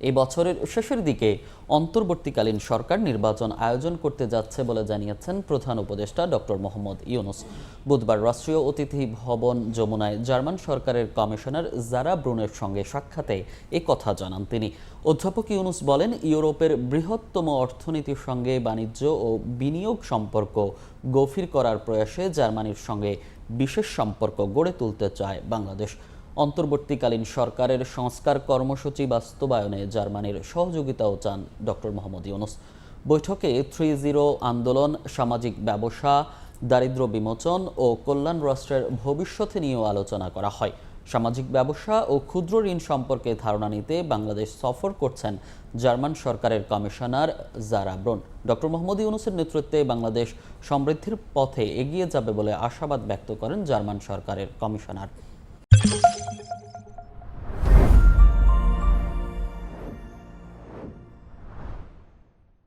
এই বছরের শেষের দিকে অন্তর্বর্তীকালীন সরকার নির্বাচন আয়োজন করতে যাচ্ছে বলে জানিয়েছেন প্রধান উপদেষ্টা ডক্টর মোহাম্মদ ইউনূস। বুধবার রাষ্ট্রীয় অতিথি ভবন যমুনায় জার্মান সরকারের কমিশনার জারা ব্রুনের সঙ্গে সাক্ষাতে এ কথা জানান তিনি। অধ্যাপক ইউনূস বলেন, ইউরোপের বৃহত্তম অর্থনীতির সঙ্গে বাণিজ্য ও বিনিয়োগ সম্পর্ক গভীর করার প্রয়াসে জার্মানির সঙ্গে বিশেষ সম্পর্ক গড়ে তুলতে চায় বাংলাদেশ। অন্তর্বর্তীকালীন সরকারের সংস্কার কর্মসূচি বাস্তবায়নে জার্মানির সহযোগিতাও চান ডক্টর মোহাম্মদ ইউনূস। বৈঠকে 3-0 আন্দোলন, সামাজিক ব্যবসা, দারিদ্র্য বিমোচন ও কল্যাণ রাষ্ট্রের ভবিষ্যৎ নিয়েও আলোচনা করা হয়। সামাজিক ব্যবসা ও ক্ষুদ্র ঋণ সম্পর্কে ধারণা নিতে বাংলাদেশ সফর করছেন জার্মান সরকারের কমিশনার জারা ব্রুন। ডক্টর মোহাম্মদ ইউনূসের নেতৃত্বে বাংলাদেশ সমৃদ্ধির পথে এগিয়ে যাবে বলে আশাবাদ ব্যক্ত করেন জার্মান সরকারের কমিশনার।